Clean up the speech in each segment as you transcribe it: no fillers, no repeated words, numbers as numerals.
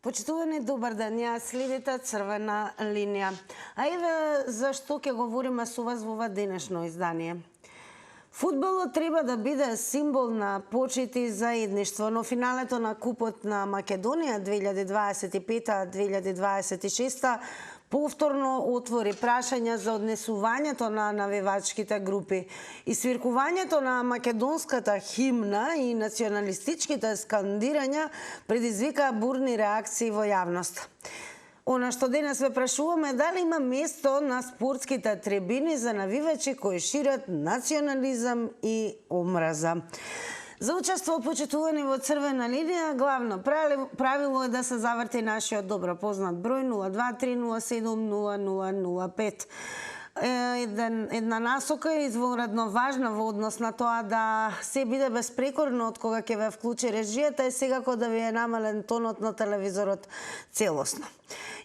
Почитувани, добар ден, ја следите Црвена линија. А еве зашто ќе говориме со вас во ова денешно издание. Фудбалот треба да биде символ на почит и заедништво, но финалето на Купот на Македонија 2025-2026 повторно отвори прашања за однесувањето на навивачките групи и свиркувањето на македонската химна и националистичките скандирања предизвика бурни реакции во јавност. Она што денес ве прашуваме дали има место на спортските трибини за навивачи кои шират национализам и омраза. За учество почитувани во Црвена линија, главно правило е да се заврти нашиот добро познат број 0230700005. Една насока е извонредно важна во однос на тоа да се биде безпрекорно од кога ќе ве вклучи режијата и секако да ви е намален тонот на телевизорот целосно.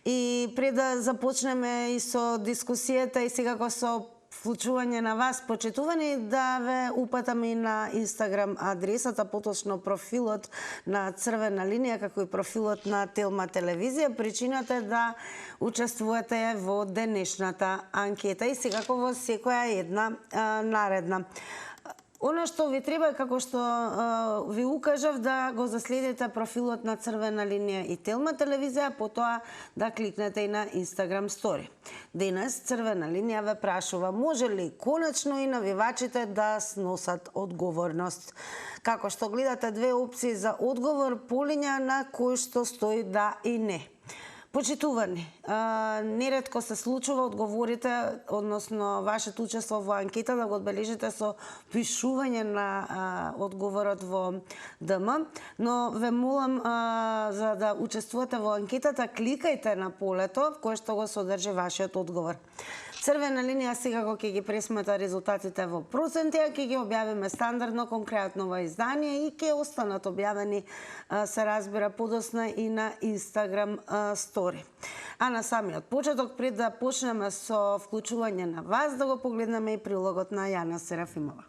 И пред да започнеме и со дискусијата и секако со вклучување на вас, почитувани, да ве упатаме и на Инстаграм адресата, поточно профилот на Црвена линија, како и профилот на Телма телевизија. Причината е да учествувате во денешната анкета и секако во секоја една наредна. Оно што ви треба е, како што ви укажав, да го заследите профилот на Црвена линија и Телма телевизија, потоа да кликнете и на Инстаграм стори. Денес Црвена линија ве прашува, може ли конечно и навивачите да сносат одговорност? Како што гледате две опции за одговор, полиња на кој што стои да и не. Почитувани, неретко се случува одговорите, односно вашето учество во анкета да го одбележите со пишување на одговорот во ДМ, но ве молам за да учествувате во анкетата, кликајте на полето кое што го содржи вашиот одговор. Црвена линија секако ќе ги пресмета резултатите во проценти, а ќе ги објавиме стандардно конкретно во издание и ќе останат објавени, се разбира, подосна и на Инстаграм стори. А на самиот почеток, пред да почнеме со вклучување на вас, да го погледнеме и прилогот на Јана Серафимова.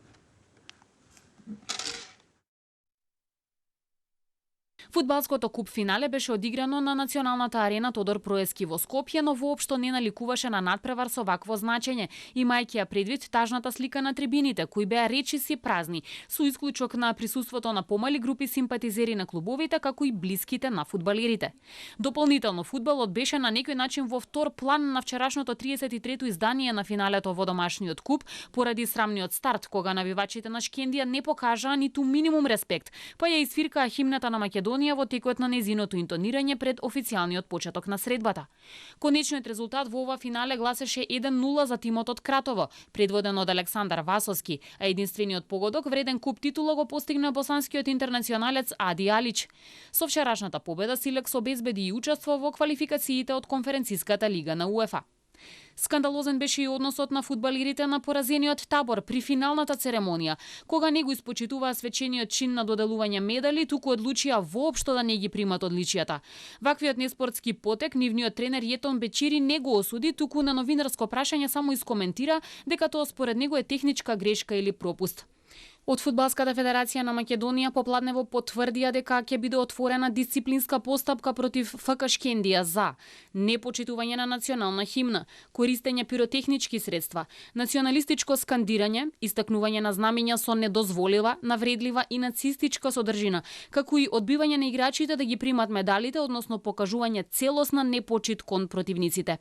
Фудбалското куп финале беше одиграно на Националната арена Тодор Проески во Скопје, но воопшто не наликуваше на надпревар со вакво значење, имајќи ја предвид тажната слика на трибините, кои беа речиси празни, со исклучок на присуството на помали групи симпатизери на клубовите, како и блиските на фудбалерите. Дополнително, фудбалот беше на некој начин во втор план на вчерашното 33-то издание на финалето во домашниот куп, поради срамниот старт, кога навивачите на Шкендија не покажаа ниту минимум респект, па ја изфиркаа химната на Македонија во текот на незиното интонирање пред официјалниот почеток на средбата. Конечниот резултат во ова финале гласеше 1-0 за тимот од Кратово, предводен од Александар Васовски, а единствениот погодок вреден куп титула го постигна босанскиот интернационалец Ади Алич. Со вчерашната победа Силекс обезбеди и учество во квалификациите од Конференциската лига на УЕФА. Скандалозен беше и односот на фудбалерите на поразениот Табор при финалната церемонија, кога не го испочитуваа свечениот чин на доделување медали, туку одлучија воопшто да не ги примат одличијата. Ваквиот неспортски потек нивниот тренер Јетон Бечири не го осуди, туку на новинарско прашање само искоментира дека тоа според него е техничка грешка или пропуст. Од Фудбалската федерација на Македонија попладнево потврдија дека ќе биде отворена дисциплинска постапка против ФК Шкендија за непочитување на национална химна, користење пиротехнички средства, националистичко скандирање, истакнување на знамиња со недозволива, навредлива и нацистичка содржина, како и одбивање на играчите да ги примат медалите, односно покажување целосна непочит кон противниците.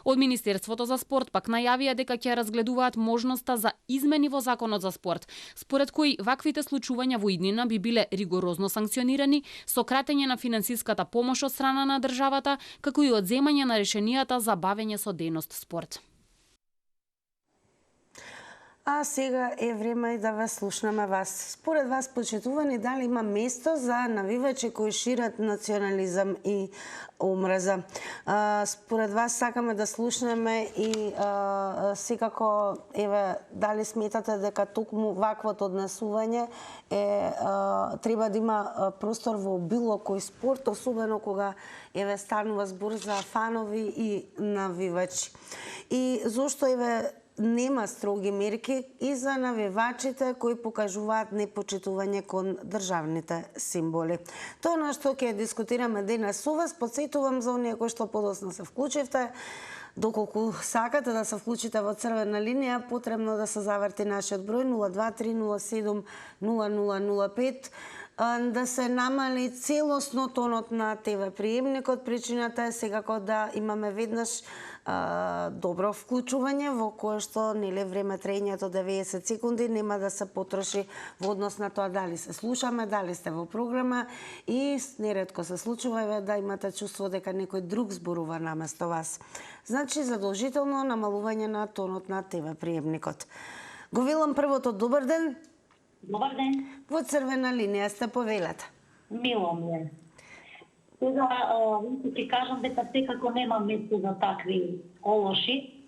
Од Министерството за спорт пак најавија дека ќе разгледуваат можноста за измени во Законот за спорт, според кои ваквите случувања во иднина би биле ригорозно санкционирани со кратење на финансиската помош од страна на државата, како и одземање на решенијата за бавење со дејност спорт. А сега е време да ве слушнеме вас. Според вас, почитувани, дали има место за навивачи кои шират национализам и омраза? Според вас сакаме да слушнеме и секако, еве, дали сметате дека токму ваквото однесување треба да има простор во било кој спорт, особено кога станува збор за фанови и навивачи. И зошто нема строги мерки и за навивачите кои покажуваат непочитување кон државните символи. Тоа на што ќе дискутираме денес со вас, подсетувам за оние кои што подоцна се вклучивте. Доколку сакате да се вклучите во црвена линија, потребно да се заврти нашиот број 023070005, да се намали целосно тонот на ТВ приемникот. Причината е секако да имаме веднаш добро вклучување во кое што нели време траењето 90 секунди нема да се потроши во однос на тоа дали се слушаме, дали сте во програма и неретко се случува да имате чувство дека некој друг зборува наместо вас. Значи задолжително намалување на тонот на ТВ приемникот. Го велам првото добар ден. Добар ден. Во црвена линија сте, повелете. Мило ми е. Сега, ти кажам дека секако нема место за такви олоши,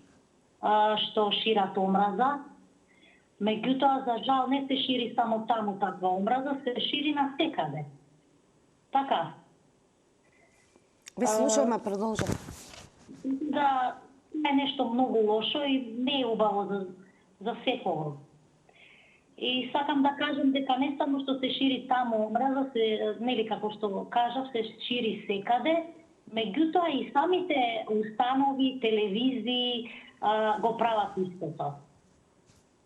што шират омраза. Меѓутоа, за жал, не се шири само таму таква омраза, се шири навсекаде. Така. Ве слушаме, продолжете. Да, е нешто многу лошо и не е убаво за секого. И сакам да кажам дека не само што се шири таму омраза, нели како што кажав, се шири секаде, меѓутоа и самите установи, телевизии го прават истото.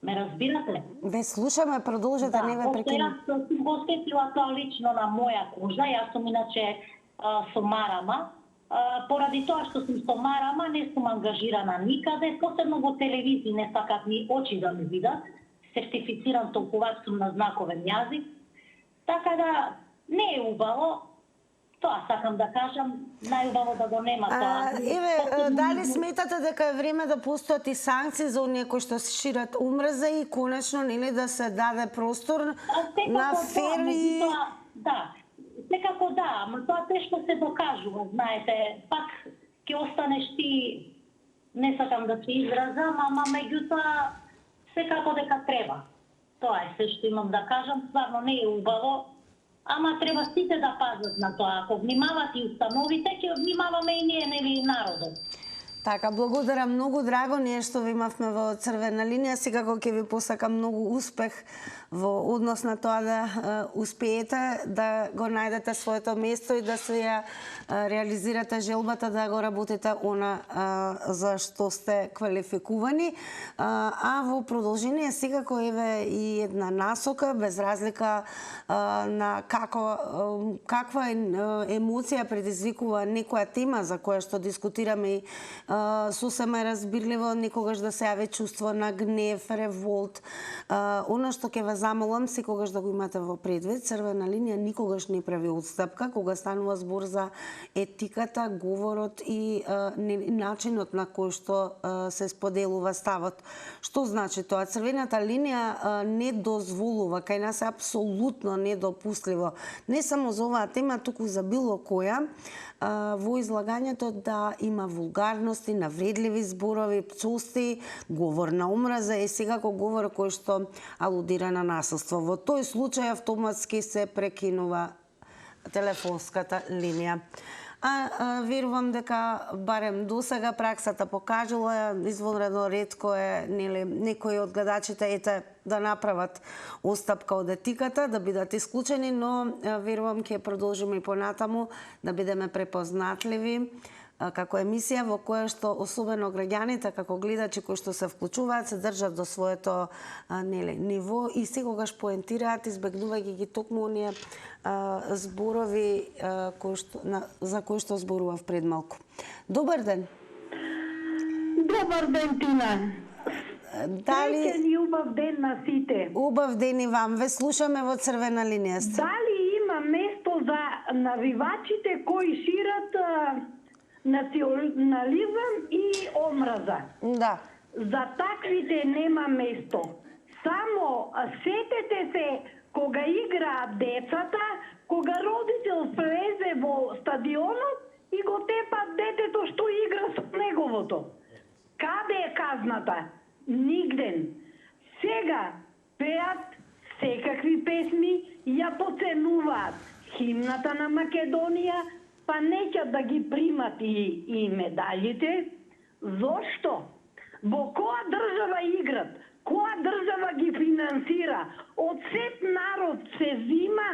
Ме разбирате? Ве слушаме, продолжете, не ве прекинам. Јас сум го осетила тоа лично на моја кожа, јас сум иначе со марама. Поради тоа што сум со марама, не сум ангажирана никаде, посебно во телевизии не сакат ни очи да ме видат. Сертифициран толкувач сум на знаковен јазик. Така да не е убаво. Тоа сакам да кажам, најубаво да го нема тоа. Еве, дали сметате дека е време да постојат и санкции за оние кои што се шират омраза и конечно нели да се даде простор на фери? Да, секако да, но тоа тешко се докажува, знаете, пак ќе останеш ти, не сакам да се изразам, ама меѓутоа секако дека треба. Тоа е се што имам да кажам, стварно не е убаво, ама треба сите да пазат на тоа. Ако внимават и установите, ќе внимаваме и ние, нели, народот. Така, благодарам, многу драго ние што ви имавме во црвена линија. Секако ќе ви посакам многу успех во однос на тоа да успеете да го најдете своето место и да се ја реализирате желбата да го работите она за што сте квалификувани. А во продолжение секако еве и една насока, без разлика на каква емоција предизвикува некоја тема за која што дискутираме и сосема разбирливо, некогаш да се јави чувство на гнев, револт. Она што ќе ве замолам секогаш да го имате во предвид, црвена линија никогаш не прави отстапка кога станува збор за етиката, говорот и начинот на кој што се споделува ставот. Што значи тоа? Црвената линија не дозволува, кај нас е апсолутно недопустливо, не само за оваа тема, туку за било која, во излагањето да има вулгарности, навредливи зборови, пцулсти, говор на омраза и секако говор кој што алудира на насилство. Во тој случај автоматски се прекинува телефонската линија. Верувам дека барем досега праксата покажала, извонредно ретко е нели некои од гледачите да направат отстапка од етиката, да бидат исклучени, но верувам ќе продолжиме и понатаму да бидеме препознатливи како емисија во која што особено граѓаните како гледачи кои што се вклучуваат се држат до своето ниво и секогаш поентираат избегнувајќи ги токму оние зборови за кои што зборував пред малку. Добар ден. Добар ден, Тина. Дали и убав ден на сите. Убав ден и вам. Ве слушаме во црвена линија сте. Дали има место за навивачите кои шират национализам и омраза? Да. За таквите нема место. Само сетете се кога играат децата, кога родител влезе во стадионот и го тепат детето што игра со неговото. Каде е казната? Нигден. Сега пеат секакви песми, ја поценуваат химната на Македонија, па неќа да ги примат и медалите. Зошто? Во која држава играт? Која држава ги финансира? Од сет народ се зима,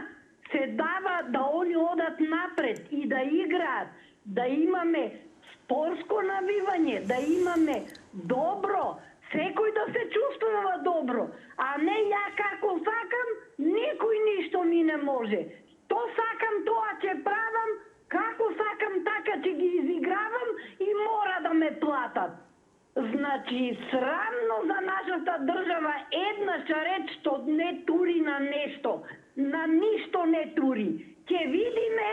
се дава да они одат напред и да играат, да имаме спортско навивање, да имаме добро, секој да се чувствува добро, а не ја како сакам, никој ништо ми не може. То сакам, тоа ќе правам, како сакам, така ќе ги изигравам и мора да ме платат. Значи, срамно за нашата држава еднаш реч што не тури на нешто, на ништо не тури. Ќе видиме,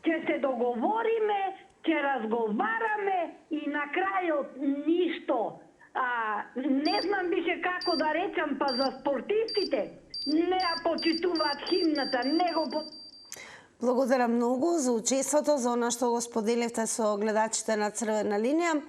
ќе се договориме, ќе разговараме и на крајот ништо. Не знам више како да речам, па за спортистите не ја почитуваат химната, не го Благодарам многу за учеството, за она што го споделивте со гледачите на Црвена линија.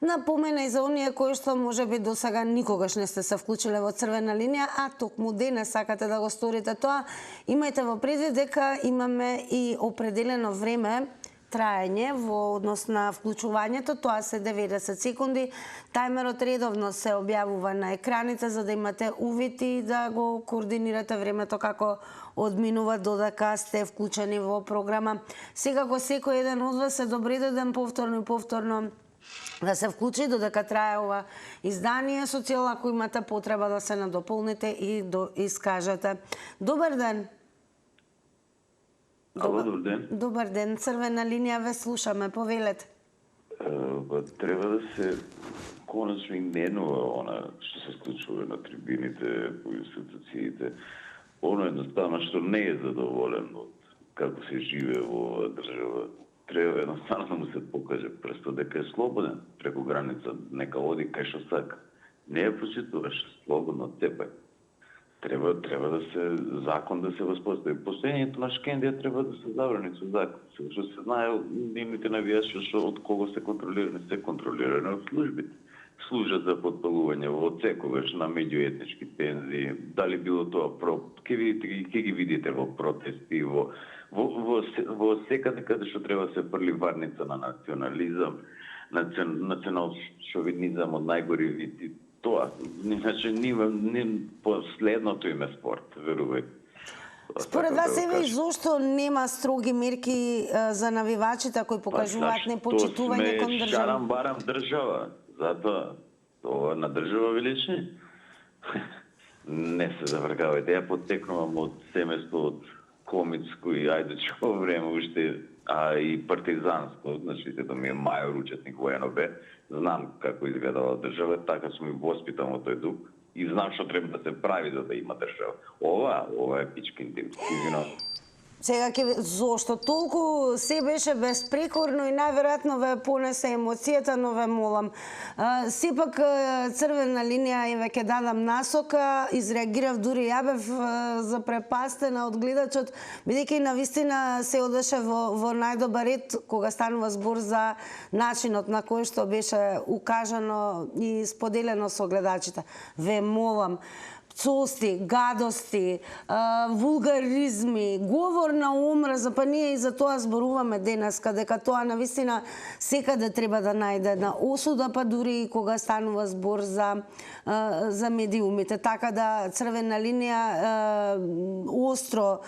Напомена и за оние кои што можеби до сега никогаш не сте се вклучиле во Црвена линија, а токму денес сакате да го сторите тоа, имајте во предвид дека имаме и определено време траење во однос на вклучувањето, тоа се 90 секунди. Тајмерот редовно се објавува на екраните за да имате увид и да го координирате времето како одминува додека сте вклучени во програма. Секако секој еден од вас е добре дојден повторно и повторно да се вклучи додека трае ова издание, со цел ако имате потреба да се надополните и искажете. Добар ден. Добар ден. Добар ден, Црвена линија, ве слушаме, повелете. Треба да се конечно именува она што се случува на трибините, по институциите. Оно едноставно што не е задоволен од како се живее во оваа држава. Треба едноставно да му се покаже престо дека е слободен преку граница, нека оди кај што сака. Не ја почитуваш слободно тепе. Треба да се закон да се воспостави. Постоењето на Шкендија треба да се забрани со закон. Што се знае нивните навијачи што од кого се контролирани од службите. Служат за подпалување во секогаш на меѓуетнички тензии. Дали било тоа ќе ги видите во протести, во секаде каде што треба да се прли варница на национализам, национал шовинизам од најгори вид. Тоа, иначе последното име спорт, верувај. Според вас еве и зошто нема строги мерки за навивачите кои покажуваат непочитување кон држава? Шарам-барам држава, затоа тоа на држава величи. Не се завргавајте, ја потекнувам од семејство од комицко и ајдечко време уште, а и партизанско, значи да ми е мајор учетник во НОБ, знам како изгледала држава, така сум и воспитан во тој дух и знам што треба да се прави за да има држава. Ова е пичкин тим. Сега зошто толку се беше безпрекорно и најверојатно ве понесе емоцијата, но ве молам. Сепак Црвена линија еве ќе дадам насока, изреагирав дури ја бев запрепастена од гледачот, бидејќи навистина се одеше во најдобар ред кога станува збор за начинот на кој што беше укажано и споделено со гледачите. Ве молам, пцолсти, гадости, вулгаризми, говор на омраза, па ние и за тоа зборуваме денес, дека тоа навистина секаде треба да најде на осуда, па дури и кога станува збор за медиумите. Така да Црвена линија остро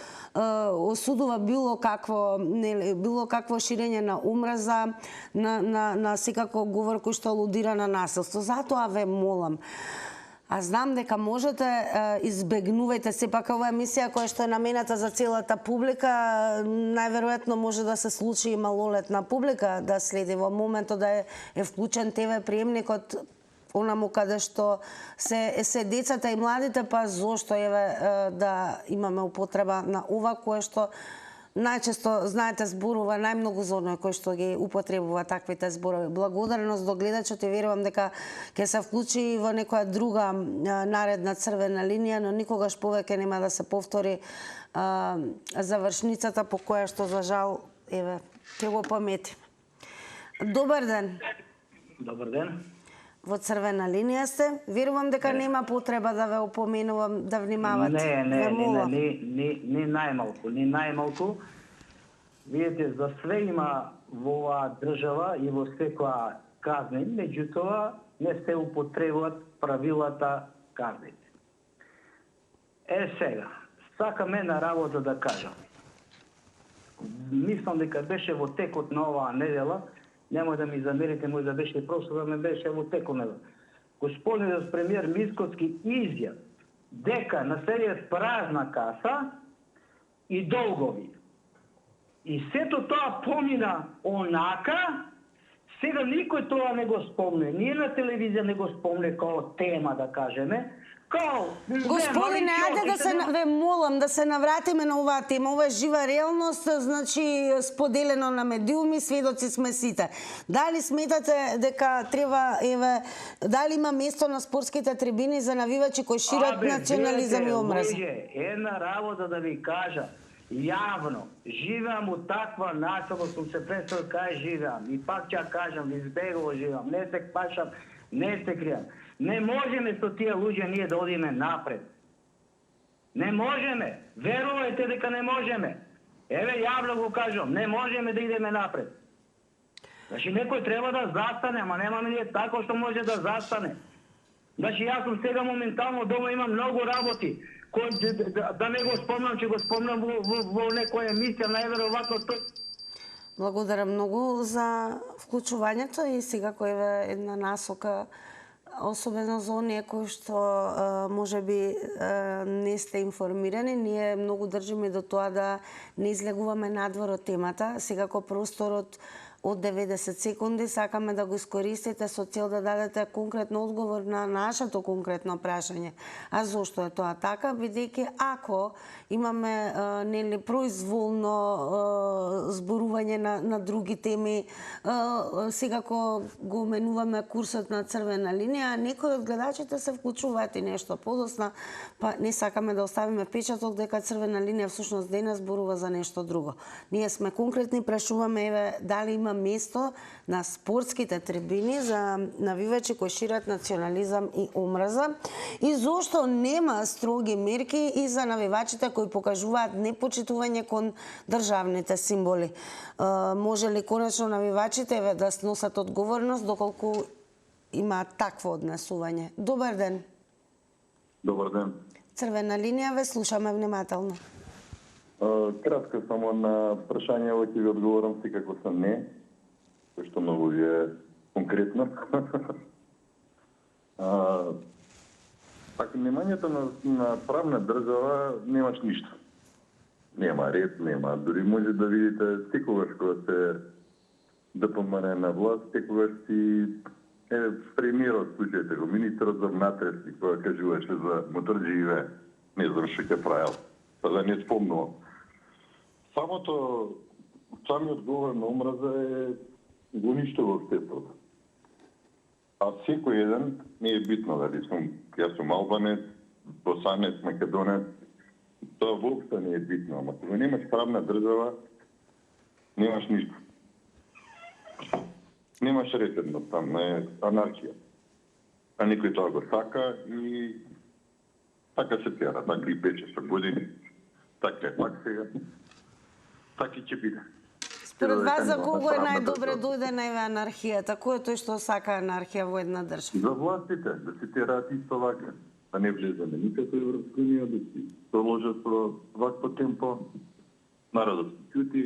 осудува било какво ширење на омраза, на секако говор кој што алудира на насилство. Затоа ве молам, а знам дека можете, избегнувајте сепак оваа емисија која што е намената за целата публика, најверојатно може да се случи и малолетна публика да следи во моментот да е вклучен ТВ приемникот онаму каде што се децата и младите, па зошто да имаме употреба на ова кое што најчесто, знаете, зборува најмногу за оној кој што ги употребува таквите зборови. Благодарност до гледачот и верувам дека ќе се вклучи во некоја друга наредна Црвена линија, но никогаш повеќе нема да се повтори завршницата по која што за жал ќе го помети. Добар ден. Добар ден. Во Црвена линија сте. Верувам дека нема потреба да ве опоменувам да внимавате. Не најмалку. Видите, за све има во оваа држава и во секоја казнени, меѓутоа не се употребуваат правилата казнени. Сега, сакам една работа да кажам. Мислам дека беше во текот на оваа недела, нема да ми замерите, може да беше просто да ме беше во текот на господинот премиер Мицкоски изјави дека на Србија празна каса и долгови. И сето тоа помина онака, сега никој тоа не го спомне. Ние на телевизија не го спомне као тема, да кажеме. Господине, ајде да се ве молам да се навратиме на оваа тема. Ова е жива реалност, значи споделено на медиуми, сведоци сме сите. Дали сметате дека треба, дали има место на спортските трибини за навивачи кои шират национализам и омраза? Една работа да ви кажа, јавно, живеам у таква насоба, сум се представил кај живеам. И пак ќе кажам, избегово живеам, не се пашам, не се кријам. Не можеме со тие луѓе ние да одиме напред. Не можеме. Верувајте дека не можеме. Еве, јавно го кажам, не можеме да идеме напред. Значи, некој треба да застане, ама немаме ние тако што може да застане. Значи, јас сум сега моментално дома, имам многу работи. Да не го спомнам, че го спомнам во некоја емисија, најверојатно тој. Благодарам многу за вклучувањето и сега која е една насока, особено за оние кои што можеби не сте информирани. Ние многу држиме до тоа да не излегуваме надвор од темата. Секако просторот од 90 секунди сакаме да го искористите со цел да дадете конкретно одговор на нашето конкретно прашање. А зошто е тоа така? Бидејќи ако имаме нели произволно зборување на други теми, секако го менуваме курсот на црвена линија, а некои од гледачите се вклучуваат и нешто подосна, па не сакаме да оставиме печаток дека црвена линија всушност денес зборува за нешто друго. Ние сме конкретни, прашуваме еве дали има место на спортските трибини за навивачи кои шират национализам и омраза и зошто нема строги мерки и за навивачите кои покажуваат непочитување кон државните символи. Може ли конечно навивачите да сносат одговорност доколку има такво однесување? Добар ден. Добар ден. Црвена линија, ве слушаме внимателно. Кратко само на прашањето ќе ви одговорам секако са не, кој што многу ви е конкретно. Така, немањето на правна држава немаш ништо. Нема ред, нема. Дори може да видите секогаш кога се ДПМН на власт, секогаш си премиерот, слушајте го, министрот за внатрески, која кажуваше за моторџијиве, не знам што ќе правил, па да не спомнувам. Самиот говор на омраза е го ништо во обществото. А секој еден, не е битно дали јас сум албанец, босанец, македонец, тоа воопшто не е битно, ама кога немаш правна држава, немаш ништо. Немаш ретедност, там е анархија. А никој тоа го сака и така се тера, така и 5-6 години, така е пак сега, така и ќе биде. Според вас за кого е најдобре дојде најве анархијата? Кој е тој што сака анархија во една држава? За властите, да се тераат исто вака, да не влеземе никако Европска унија, да си проложат со вакво темпо, народот се ќути,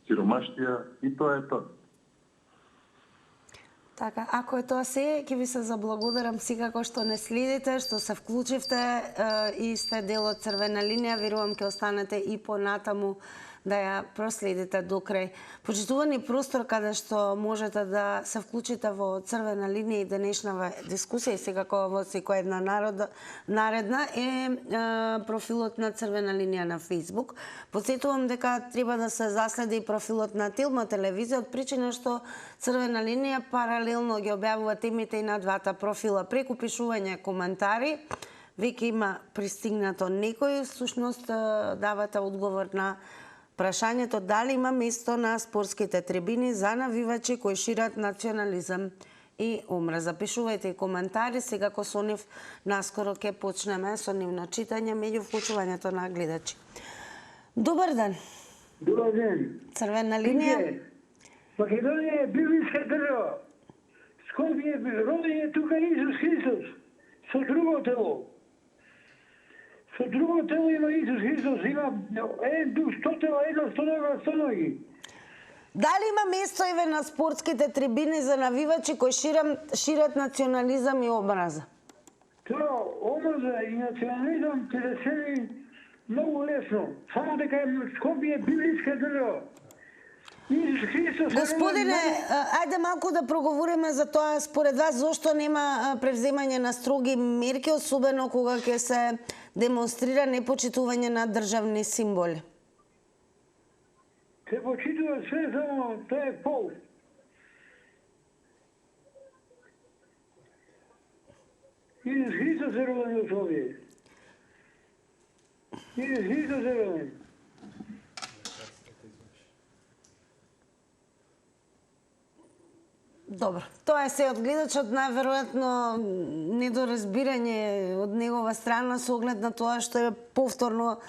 сиромаштија и тоа е тоа. Така, ако е тоа се, ќе ви се заблагодарам секако што не следите, што се вклучивте и сте дел од Црвена линија. Верувам ќе останете и понатаму да ја проследите до крај. Почитувани простор каде што можете да се вклучите во Црвена линија и денешнава дискусија и секако во секоја една наредна е профилот на Црвена линија на Facebook. Подсетувам дека треба да се заследи и профилот на Телма телевизија од причина што Црвена линија паралелно ги објавува темите и на двата профила. Преку пишување коментари веќе има пристигнато некој, всушност давате одговор на прашањето дали има место на спортските трибини за навивачи кои шират национализам и омраза. Пишувајте и коментари, секако со нив наскоро ќе почнеме со нивно читање меѓу вклучувањето на гледачи. Добар ден. Добар ден. Црвена линија. Македонија е бившка држава. Скопје, роден е тука Исус Христос, со друго тело. Со друго тело има Исус Христос, има дух, 100 тела, едно, 100 нога, 100 ноги. Дали има место еве на спортските трибини за навивачи кои шират национализам и омраза? Тоа омраза и национализам ќе се сели многу лесно. Само дека Скопје е библиска држава. Исус Христос... Господине, ајде малку да проговориме за тоа, според вас, зошто нема превземање на строги мерки, особено кога ќе се демонстрира непочитување на државни символи? Се почитува све, само тоа е пол. Исус Христос е роден во Словија. Исус Христос е роден. Добро, тоа е се од гледачот, најверојатно недоразбирање од негова страна со оглед на тоа што е повторно,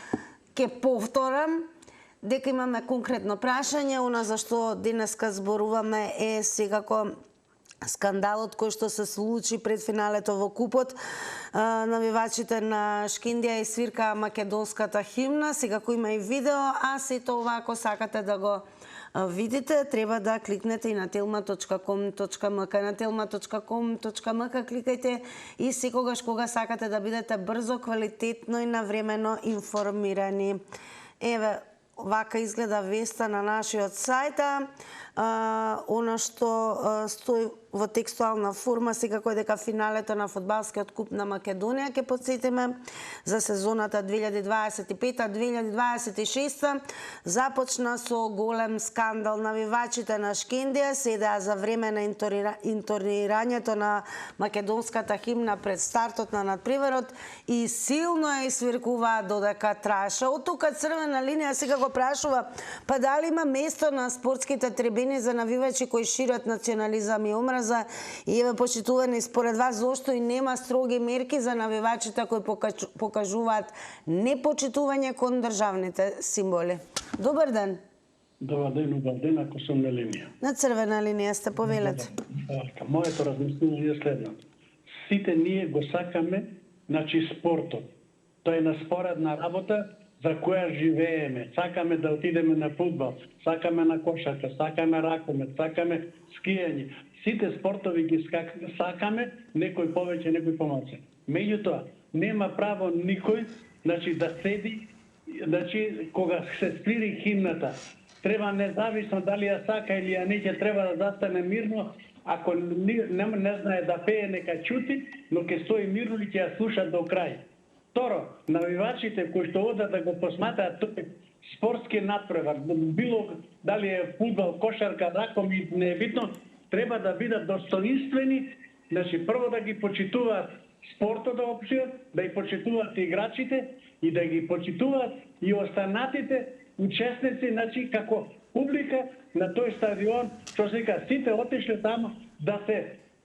ке повторам, дека имаме конкретно прашање. Она за што денеска зборуваме е секако скандалот кој што се случи пред финалето во купот. Навивачите на Шкиндија и свирка македонската химна, секако има и видео, а сето ова ако сакате да го видите, треба да кликнете и на telma.com.mk. На telma.com.mk кликајте и секогаш кога сакате да бидете брзо, квалитетно и навремено информирани. Еве, вака изгледа веста на нашиот сајт. Она што стои во текстуална форма секако е дека финалето на фудбалскиот куп на Македонија, ќе потсетиме, за сезоната 2025-2026 започна со голем скандал. Навивачите на Шкиндија седеа за време на интонирањето на македонската химна пред стартот на надпреварот и силно ја извиркуваа додека траеше. Од тука црвена линија секако прашува, па дали има место на спортските трибини за навивачи кои шират национализам и омраза? И еве, почитувани, според вас зошто и нема строги мерки за навивачите кои покажуваат непочитување кон државните символи? Добар ден. Добар ден, ако сум на линија. На црвена линија сте, повелете. Моето размислување е следното. Сите ние го сакаме, спортот. Тоа е на споредна работа за која живееме. Сакаме да отидеме на фудбал, сакаме на кошарка, сакаме ракомет, сакаме скијање. Сите спортови ги сакаме, некој повеќе, некој помалку. Меѓутоа, нема право никој, да седи, кога се свири химната, треба независно дали ја сака или ја не, ќе треба да застане мирно. Ако не знае да пее, нека чути, но ќе стои мирно и ќе ја слуша до крај. Второ, навивачите кои што одат да го посматраат тој спортски надпревар, било дали е фудбал, кошарка, ракомет, не е битно, треба да бидат достоинствени, прво да ги почитуваат спортот да општиот, да ги почитуваат играчите и да ги почитуваат и останатите учесници, како публика на тој стадион, што се вика, сите отишле таму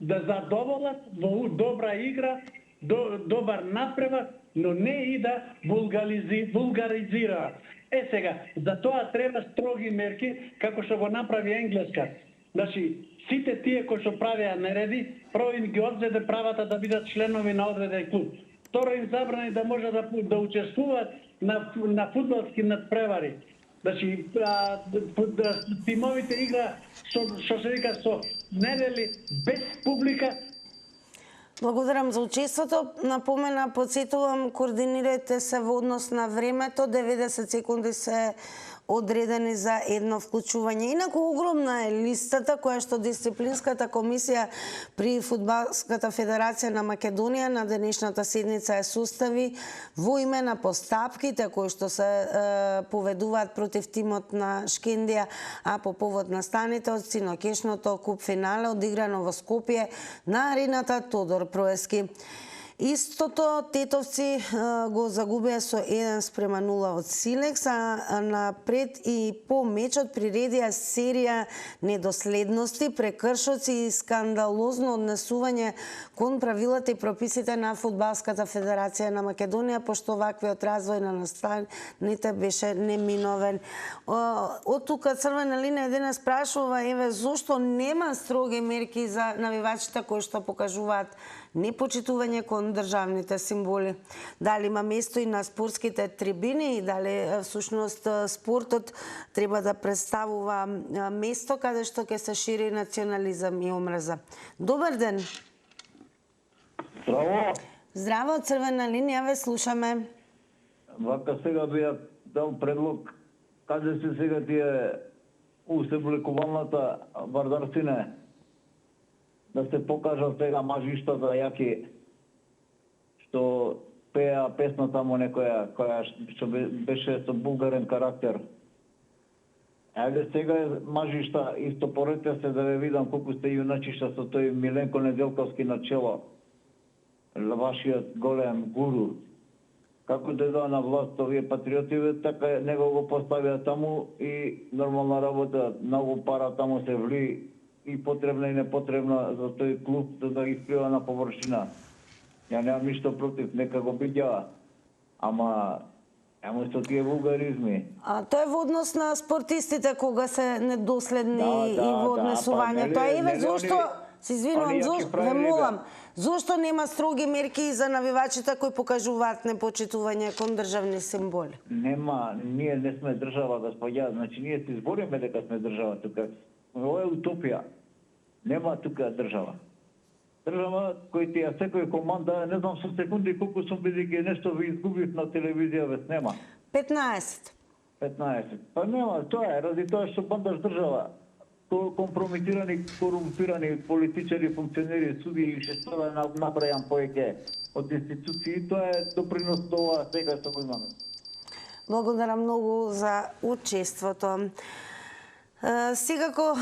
да задоволат во добра игра, добар надпревар, но не и да вулгаризираат. Сега, за тоа треба строги мерки, како што го направи Енглеска. Сите тие кои што правеа нереди, прво им ги одзеде правата да бидат членови на одреден клуб. Второ им забрани да можат да учествуваат на фудбалски надпревари. Тимовите игра, што се вика, со недели без публика. Благодарам за учеството. Напомена, подсетувам, координирайте се во однос на времето. 90 секунди се одредени за едно вклучување. Инаку огромна е листата која што Дисциплинската комисија при Фудбалската федерација на Македонија на денешната седница ја состави во име на постапките кои што се поведуваат против тимот на Шкиндија, а по повод настаните од синокешното куп финале одиграно во Скопје на арената Тодор Проески. Истото Тетовци го загубија со 1:0 од Силекс, а напред и по мечот приредија серија недоследности, прекршоци и скандалозно однесување кон правилата и прописите на Фудбалската федерација на Македонија, пошто ваквиот развој на настаните беше неминовен. Од тука Црвена линија денес прашува, зошто нема строги мерки за навивачите кои што покажуваат непочитување кон државните символи. Дали има место и на спортските трибини и дали всушност спортот треба да представува место каде што ќе се шири национализам и омраза. Добар ден. Здраво. Здраво, Црвена линија, ве слушаме. Вака сега би ја дал предлог, каде се сега тие усеблекувалната вардарцина, да се покажат сега мажиштата јаки, што пеа песна тамо некоја, која што беше со булгарен карактер. Ајде сега мажишта, исто поредете се да ве видам колку сте јуначишта со тој Миленко Неделковски на чело, вашиот голем гуру. Како дојдоа на власт овие патриоти, така него го поставија таму и нормална работа, многу пара таму се вли, и потребна и непотребна за тој клуб да ги исплива на површина. Ја немам ништо против, нека го бидјава. Ама со тие вулгаризми. Тоа е во однос на спортистите кога се недоследни и во однесувањето. Зошто, се извинувам, ве молам, зошто нема строги мерки за навивачите кои покажуваат непочитување кон државни символи? Нема, ние не сме држава, господја. Значи, ние се избориме дека сме држава тука. Ова е утопија. Нема тука држава. Држава кој ти ја секој команда, не знам со секунди колку сум бидејќи нешто ви изгубив на телевизија, ве снема. 15. Па нема, тоа е, ради тоа што бандаш држава. Компрометирани, корумпирани политичари, функционери, суди и шестора набрајам повеќе од институции, тоа е допринос до ова сега што го имаме. Благодарам многу за учеството. Секако,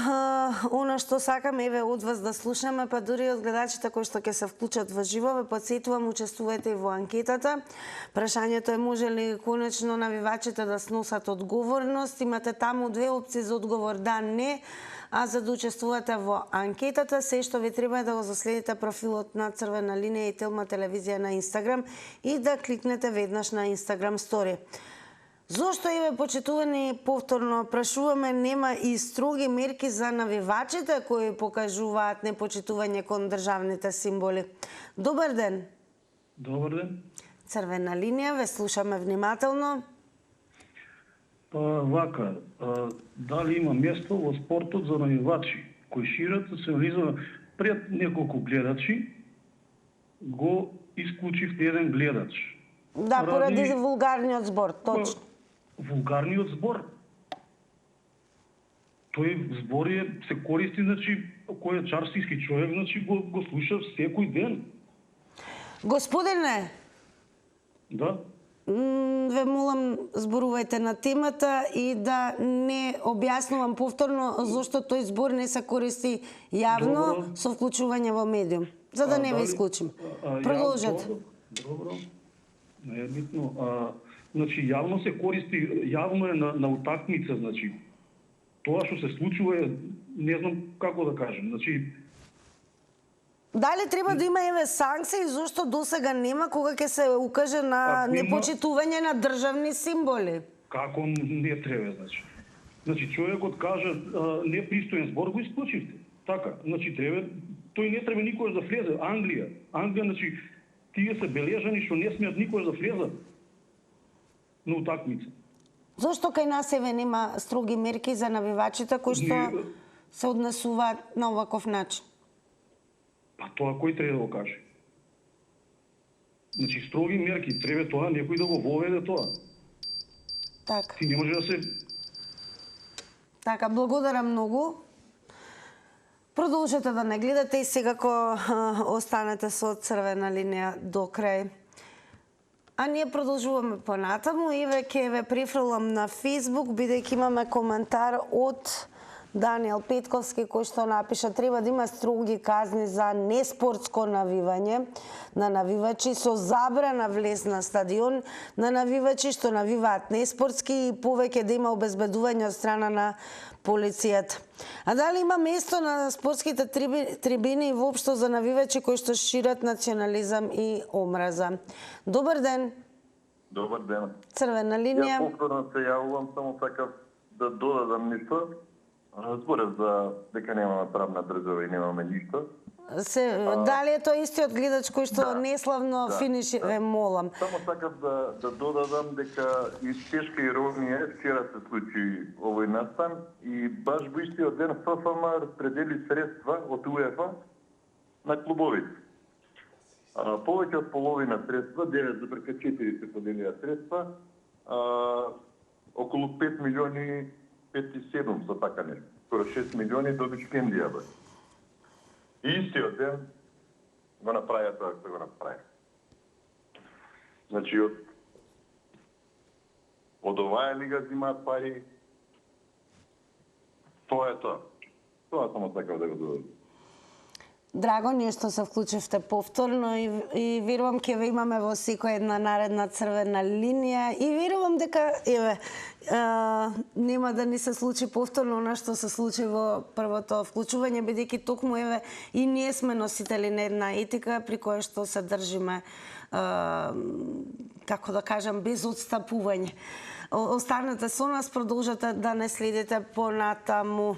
она што сакаме од вас да слушаме, па дури од гледачите кои што ќе се вклучат во живо, ве потсетувам, учествувате и во анкетата. Прашањето е може ли конечно навивачите да сносат одговорност. Имате таму две опции за одговор да, не. А за да учествувате во анкетата, се што ви треба е да го заследите профилот на Црвена линија и Телма телевизија на Инстаграм и да кликнете веднаш на Инстаграм стори. Зошто почитувани, повторно прашуваме, нема и строги мерки за навивачите кои покажуваат непочитување кон државните символи? Добар ден. Добар ден. Црвена линија, ве слушаме внимателно. Вака, дали има место во спортот за навивачи кои шират национализам? Пред неколку гледачи го исклучив еден гледач. Да, поради вулгарниот збор, точно. Вулгарниот збор. Тој збор се користи, значи, кој е царски човек, значи, го слуша секој ден. Господине. Да. Ве молам, зборувајте на темата и да не објаснувам повторно зошто тој збор не се користи јавно со вклучување во медиум, за да не ве исклучим. Продолжете. Добро. Не е битно. Значи, јавно се користи, јавно е на утакмица, значи. Тоа што се случува е, не знам како да кажем, значи... Дали треба да има санкции, зошто досега нема кога ќе се укаже на непочитување на државни символи? Како не треба, значи. Значи, човекот каже непристоен збор, го исклучивте. Така, значи, треба, тој не треба никој да влезе. Англија, значи, тие се бележани што не смеат никој да влезе на утакмица. Зошто кај нас нема строги мерки за навивачите кои што се однесуваат на оваков начин? Па тоа кој треба да го каже? Значи, строги мерки, треба тоа некој да го воведе тоа. Така. Ти не може да се... Така, благодарам многу. Продолжете да не гледате и секако останете со Црвена линија до крај. А ние продолжуваме понатаму и веќе ве префрлам на Facebook, бидејќи имаме коментар од Даниел Петковски, кој што напиша треба да има строги казни за неспортско навивање на навивачи со забрана влез на стадион на навивачи што навиваат неспортски и повеќе да има обезбедување од страна на полицијата. А дали има место на спортските трибини и воопшто за навивачи кои што шират национализам и омраза? Добар ден. Добар ден. Црвена линија. Ја повторно се јавувам, само сакав да додадам нешто. Зборев за дека немаме правна држава и немаме ништо. Дали е тоа истиот гледач кој што неславно финиши, ве молам. Само сакав да додадам дека и тешка иронија вчера се случи овој настан и баш во истиот ден ФФМ распредели средства од УЕФА на клубовите. Повеќе од половина средства, 9,4 се поделија средства, околу 5 милиони 5,7 со така нешто. Скоро 6 милиони доби стипендија. И истиот ден го направија тоа што го направија. Значи, од оваа лига зимаат пари. Тоа е тоа. Тоа само сакав да го додадам. Драго ни е што се вклучивте повторно и верувам ќе ве имаме во секоја една наредна црвена линија и верувам дека нема да ни се случи повторно она што се случи во првото вклучување, бидејќи токму и ние сме носители на една етика при која што се држиме како да кажам без отстапување. Останете со нас, продолжете да не следите понатаму.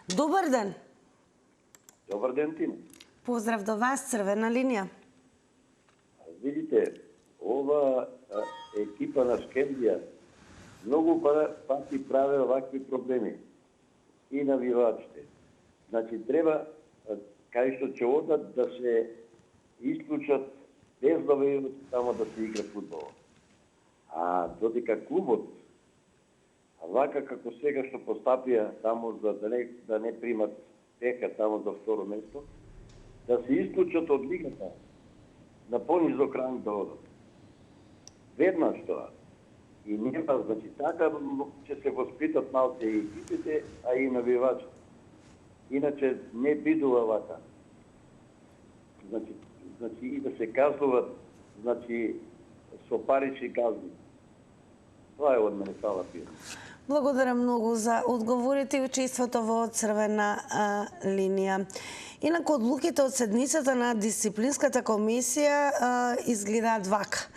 Добар ден. Добар ден, Тина. Поздрав до вас, црвена линија. Видите, ова екипа на Скендија многу пати праве овакви проблеми и навивачите. Значи, треба, кај што ќе одат да се исклучат без да вејат само да се игра фудбал. А додека клубот, вака како сега што постапија таму за да не примат тека таму за второ место, да се исклучат од лигата на понизок ранг да одат. Веднаш тоа. И нема, значи, така ќе се воспитат малце и екипите, а и навивачите. Иначе не бидува вака. Значи и да се казуват, значи, со парични казни. Тоа е од мене, фала пија. Благодарам многу за одговорите и учеството во црвена линија. Инаку одлуките од седницата на дисциплинската комисија изгледаат вака.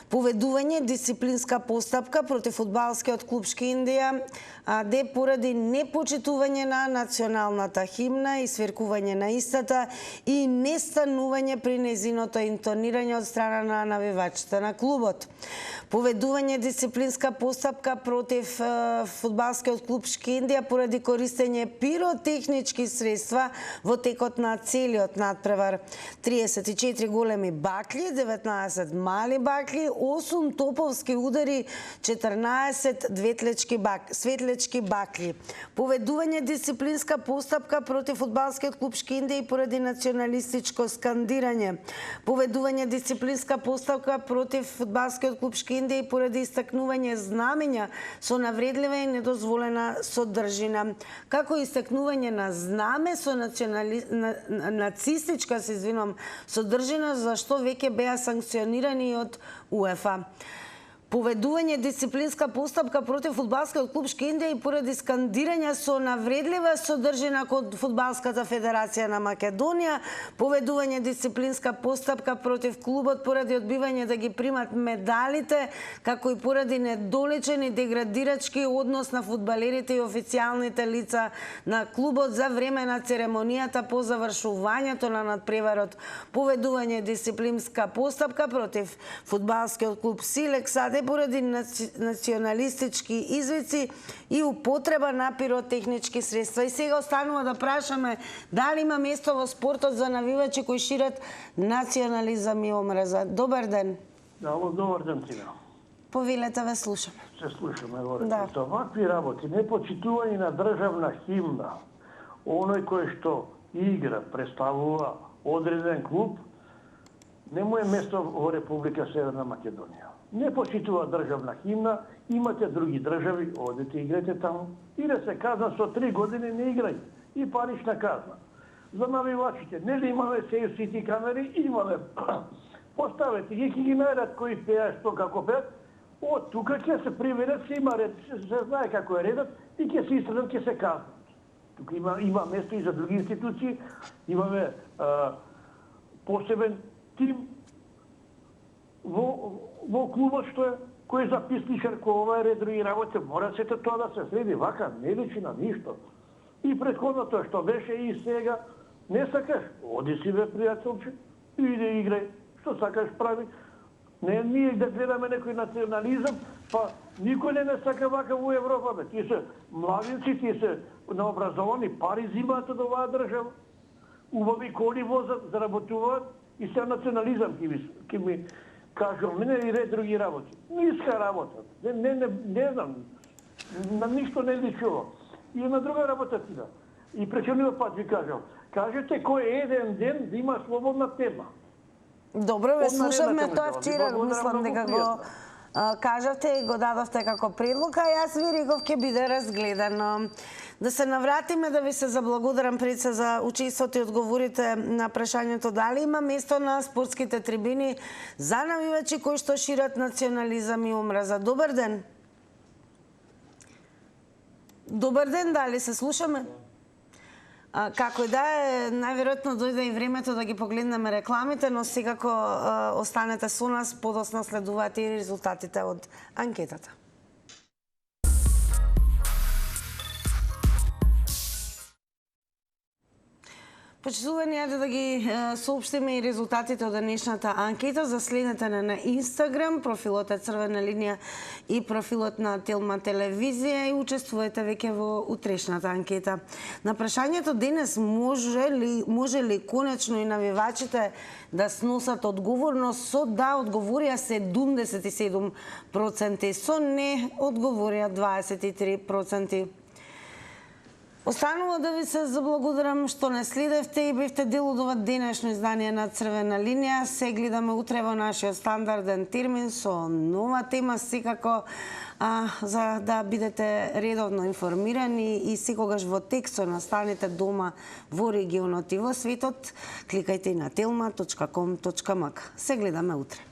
Поведување дисциплинска постапка против фудбалскиот клуб Шкендија АД поради непочитување на националната химна и свиркување на истата и нестанување при нејзиното интонирање од страна на навивачите на клубот. Поведување дисциплинска постапка против фудбалскиот клуб Шкендија поради користење пиротехнички средства во текот на целиот надпревар. 34 големи бакли, 19 мали бакли, 8 топовски удари, 14 светлечки бакли. Поведување дисциплинска постапка против фудбалскиот клуб Шкендија поради националистичко скандирање. Поведување дисциплинска постапка против фудбалскиот клуб Шкендија поради истакнување знамења со навредлива и недозволена содржина, како и истакнување на знаме со нацистичка содржина, за што веќе беа санкционирани од УЕФА. Поведување дисциплинска постапка против фудбалскиот клуб Шкендија поради скандирање со навредлива содржина кон Фудбалската федерација на Македонија. Поведување дисциплинска постапка против клубот поради одбивање да ги примат медалите, како и поради недолечен и деградирачки однос на фудбалерите и официјалните лица на клубот за време на церемонијата по завршувањето на надпреварот. Поведување дисциплинска постапка против фудбалскиот клуб Силекс АД поради националистички извици и употреба на пиротехнички средства. И сега останува да прашаме дали има место во спортот за навивачи кои шират национализам и омраза. Добар ден. Добар ден, Тина. Повелете, ве слушаме. Се слушаме, говорите. Овакви работи, непочитување на државна химна, оној кој што игра, представува одреден клуб, не му е место во Република Северна Македонија. не почитува државна химна, имате други држави, одете играте таму. Или се казна со 3 години не играј и парична казна. За навивачите, нели имаме сејусити камери, имаме. Поставете ги, ќе ги најдат кои пеат, што како пеат, од тука ќе се приведат, се има ред, се знае како е редот и ќе се истрадат, ќе се казнат. Тука има место и за други институции, имаме посебен тим во клубот што е, кој е записничар, кој ова е ред други работи, мора сето тоа да се следи, вака не личи на ништо. И претходното што беше и сега, не сакаш, оди си бе пријателче, иде играј, што сакаш прави. Не ние да гледаме некој национализам, па никој не сака вака во Европа, бе. Тие се младинци, тие се наобразовани, пари зимаат од оваа држава, убави коли возат, заработуваат и се национализам ќе ми кажам, мене и ред други работи. Ниска работа. Не знам, на ништо не личува. И една друга работа ти да. И пречениот пат ви кажам, кажете кој е еден ден да има слободна тема. Добро, ве слушавме тоа вчера, мислам дека го кажавте и го дадовте како предлог, а јас ви реков ќе биде разгледано. Да се навратиме, да ви се заблагодарам пред се за учеството и одговорите на прашањето дали има место на спортските трибини за навивачи кои што шират национализам и омраза. Добар ден. Добар ден, дали се слушаме? Како и да е, најверојатно дојде и времето да ги погледнеме рекламите, но секако останете со нас, подоцна следуваат и резултатите од анкетата. Почитувани, ајде да ги соопштиме и резултатите од денешната анкета. За следете на Инстаграм, профилот е Црвена линија и профилот на Телма телевизија и учествувате веќе во утрешната анкета. На прашањето денес може ли конечно и навивачите да сносат одговорност, со да одговорија 77%, со не одговорија 23%. Останува да ви се заблагодарам што не следевте и бевте дел од ова денешно издание на Црвена линија. Се гледаме утре во нашиот стандарден термин со нова тема, секако за да бидете редовно информирани и секогаш во текст настанете дома во регионот и во светот. Кликајте на telma.com.mk. Се гледаме утре.